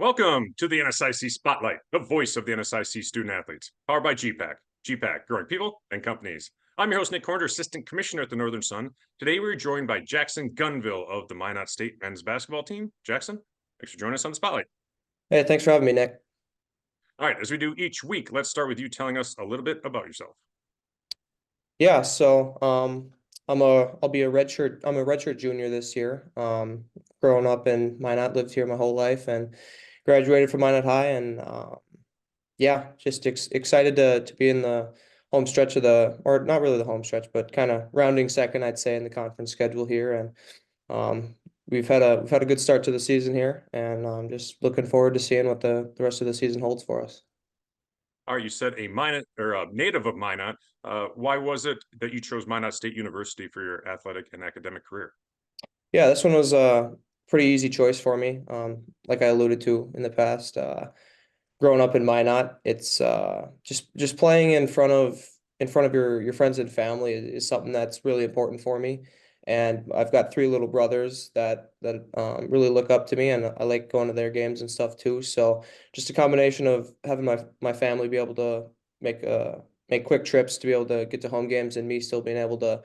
Welcome to the NSIC Spotlight, the voice of the NSIC student athletes, powered by gpac. gpac, growing people and companies. I'm your host, Nick Corner, Assistant Commissioner at the Northern Sun. Today, we're joined by Jaxon Gunville of the Minot State men's basketball team. Jaxon, thanks for joining us on the Spotlight. Hey, thanks for having me, Nick. All right, as we do each week, let's start with you telling us a little bit about yourself. Yeah, so I'm a redshirt junior this year. Growing up in Minot, lived here my whole life and graduated from Minot High, and yeah, just excited to be in the home stretch of or not really the home stretch, but kind of rounding second, I'd say, in the conference schedule here. And we've had a good start to the season here, and I'm just looking forward to seeing what the rest of the season holds for us. All right, you said a Minot or a native of Minot. Why was it that you chose Minot State University for your athletic and academic career? Yeah, this one was a pretty easy choice for me. Like I alluded to in the past, growing up in Minot, it's just playing in front of your friends and family is something that's really important for me. And I've got three little brothers that really look up to me, and I like going to their games and stuff too. So just a combination of having my family be able to make quick trips to be able to get to home games, and me still being able to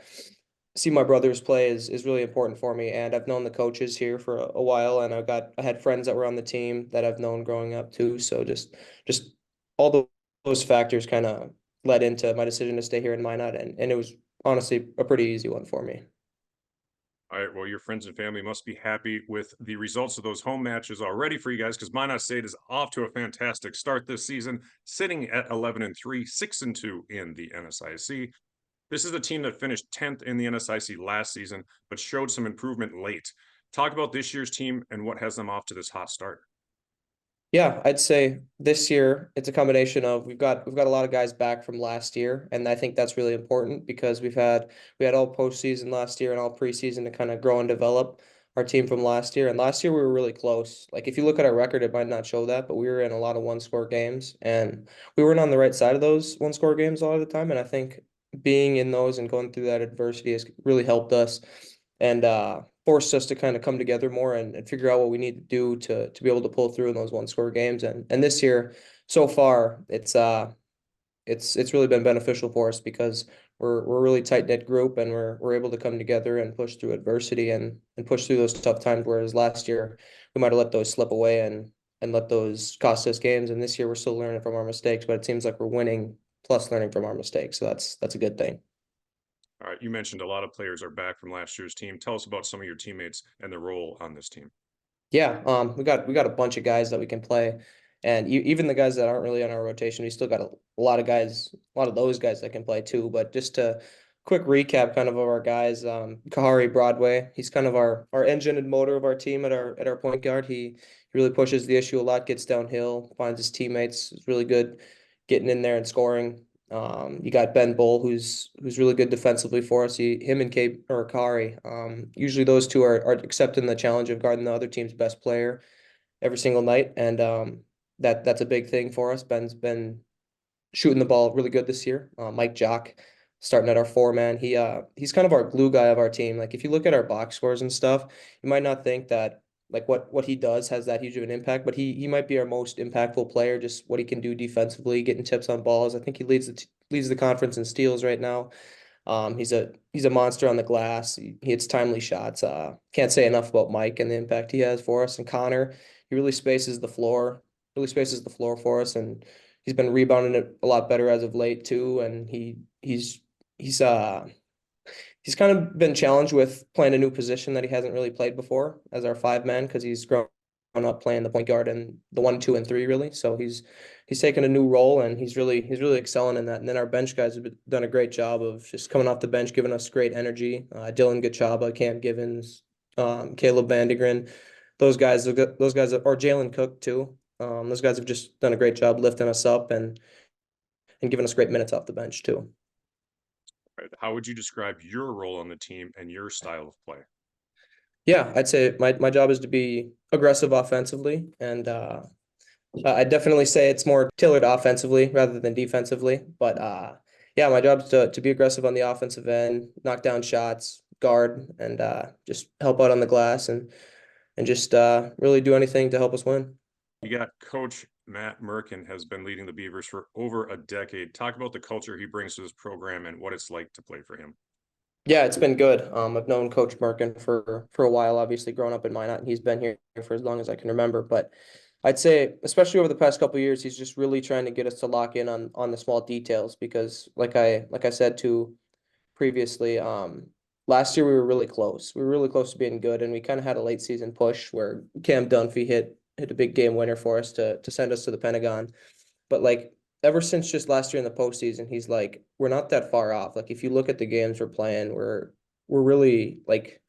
see my brothers play is really important for me. And I've known the coaches here for a while, and I had friends that were on the team that I've known growing up too. So just all those factors kind of led into my decision to stay here in Minot, and it was honestly a pretty easy one for me. All right, well, your friends and family must be happy with the results of those home matches already for you guys, because Minot State is off to a fantastic start this season, sitting at 11-3, 6-2 in the NSIC. This is a team that finished 10th in the NSIC last season, but showed some improvement late. Talk about this year's team and what has them off to this hot start. Yeah, I'd say this year it's a combination of we've got a lot of guys back from last year, and I think that's really important because we had all postseason last year and all preseason to kind of grow and develop our team from last year. And last year we were really close. Like if you look at our record, it might not show that, but we were in a lot of one-score games, and we weren't on the right side of those one-score games a lot of the time. And I think being in those and going through that adversity has really helped us and forced us to kind of come together more and figure out what we need to do to be able to pull through in those one-score games. And this year, so far, it's really been beneficial for us because we're a really tight-knit group, and we're able to come together and push through adversity and push through those tough times. Whereas last year we might have let those slip away and let those cost us games. And this year we're still learning from our mistakes, but it seems like we're winning plus learning from our mistakes. So that's a good thing. All right, you mentioned a lot of players are back from last year's team. Tell us about some of your teammates and their role on this team. Yeah, we got a bunch of guys that we can play, and even the guys that aren't really on our rotation, we still got a lot of guys, a lot of those guys that can play too. But just to quick recap, kind of our guys, Kahari Broadway, he's kind of our engine and motor of our team at our point guard. He really pushes the issue a lot, gets downhill, finds his teammates, is really good getting in there and scoring. You got Ben Bull, who's really good defensively for us. Him and Kari. Usually those two are accepting the challenge of guarding the other team's best player every single night, and that's a big thing for us. Ben's been shooting the ball really good this year. Mike Jock, starting at our four man. He's kind of our glue guy of our team. Like if you look at our box scores and stuff, you might not think that like what he does has that huge of an impact, but he might be our most impactful player. Just what he can do defensively, getting tips on balls. I think he leads the conference in steals right now. He's a monster on the glass. He hits timely shots. Can't say enough about Mike and the impact he has for us. And Connor, he really spaces the floor for us, and he's been rebounding it a lot better as of late too. And he's he's kind of been challenged with playing a new position that he hasn't really played before as our five man because he's grown up playing the point guard and the 1, 2, and 3 really. So he's taken a new role, and he's really excelling in that. And then our bench guys have done a great job of just coming off the bench, giving us great energy. Dylan Gachaba, Cam Givens, Caleb Vandigren, those guys, or Jalen Cook too. Those guys have just done a great job lifting us up and giving us great minutes off the bench too. Right. How would you describe your role on the team and your style of play? Yeah, I'd say my job is to be aggressive offensively, and I definitely say it's more tailored offensively rather than defensively. But yeah, my job is to be aggressive on the offensive end, knock down shots, guard, and just help out on the glass and just really do anything to help us win. You got Coach Matt Merkin has been leading the Beavers for over a decade. Talk about the culture he brings to this program and what it's like to play for him. Yeah, it's been good. I've known Coach Merkin for a while, obviously growing up in Minot, and he's been here for as long as I can remember. But I'd say, especially over the past couple of years, he's just really trying to get us to lock in on the small details because, like I said to previously, last year we were really close. We were really close to being good, and we kind of had a late season push where Cam Dunphy hit a big game winner for us to send us to the Pentagon. But like ever since just last year in the postseason, he's like, we're not that far off. Like if you look at the games we're playing, we're really like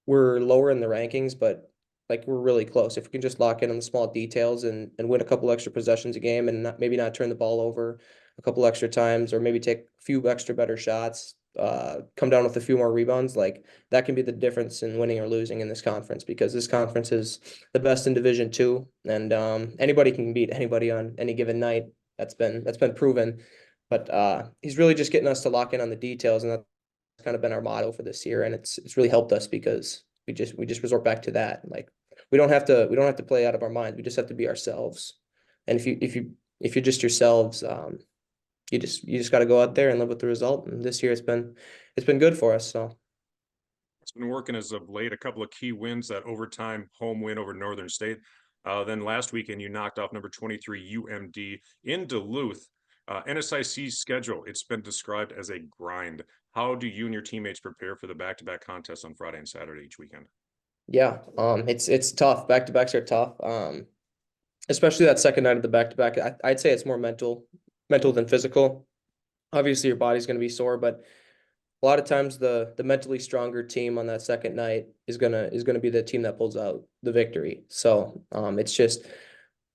we're lower in the rankings, but like we're really close. If we can just lock in on the small details and win a couple extra possessions a game and maybe not turn the ball over a couple extra times, or maybe take a few extra better shots, come down with a few more rebounds, like that can be the difference in winning or losing in this conference, because this conference is the best in Division 2, and anybody can beat anybody on any given night. That's been proven. But he's really just getting us to lock in on the details, and that's kind of been our motto for this year, and it's really helped us because we just resort back to that. Like we don't have to play out of our mind. We just have to be ourselves. And if you're just yourselves, you just got to go out there and live with the result. And this year it's been good for us. So It's been working as of late. A couple of key wins, that overtime home win over Northern State. Then last weekend, you knocked off number 23 UMD in Duluth. NSIC's schedule, it's been described as a grind. How do you and your teammates prepare for the back-to-back contests on Friday and Saturday each weekend? yeah, it's tough. Back to backs are tough. Especially that second night of the back to back. I'd say it's more mental than physical. Obviously, your body's going to be sore, but a lot of times the mentally stronger team on that second night is gonna be the team that pulls out the victory. So it's just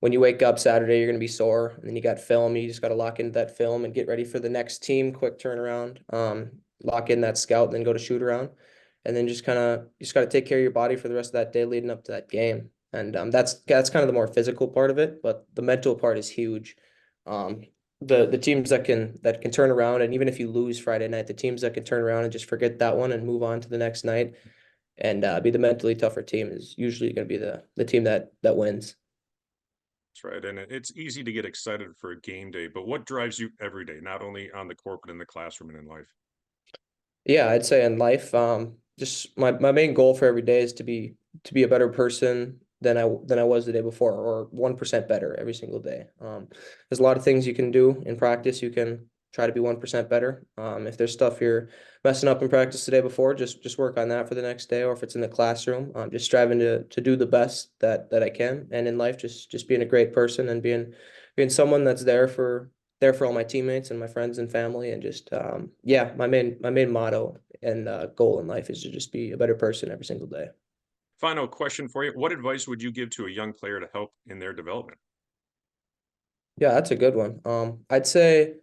when you wake up Saturday, you're gonna be sore, and then you got film. You just got to lock into that film and get ready for the next team. Quick turnaround. Lock in that scout, and then go to shoot around, and then just got to take care of your body for the rest of that day leading up to that game. And that's kind of the more physical part of it, but the mental part is huge. Um, the teams that can turn around, and even if you lose Friday night, the teams that can turn around and just forget that one and move on to the next night and be the mentally tougher team is usually going to be the team that wins. That's right. And it's easy to get excited for a game day, but what drives you every day, not only on the court, but in the classroom and in life? Yeah, I'd say in life, just my main goal for every day is to be a better person than I was the day before, or 1% better every single day. There's a lot of things you can do in practice. You can try to be 1% better. If there's stuff you're messing up in practice the day before, just work on that for the next day. Or if it's in the classroom, just striving to do the best that I can. And in life, just being a great person and being someone that's there for all my teammates and my friends and family, and just yeah, my main motto and goal in life is to just be a better person every single day. Final question for you. What advice would you give to a young player to help in their development? Yeah, that's a good one. I'd say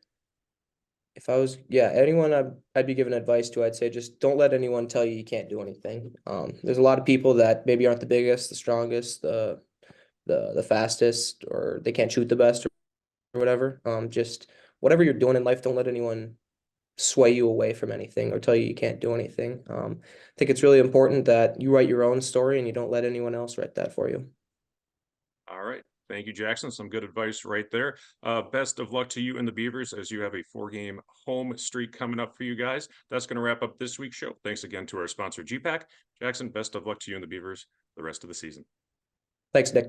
if I was, yeah, anyone I'd be giving advice to, I'd say just don't let anyone tell you can't do anything. There's a lot of people that maybe aren't the biggest, the strongest, the fastest, or they can't shoot the best or whatever. Just whatever you're doing in life, don't let anyone sway you away from anything or tell you you can't do anything. I think it's really important that you write your own story and you don't let anyone else write that for you. All right. Thank you, Jackson. Some good advice right there. Best of luck to you and the Beavers as you have a 4-game home streak coming up for you guys. That's going to wrap up this week's show. Thanks again to our sponsor, gpac. Jackson, best of luck to you and the Beavers the rest of the season. Thanks, Nick.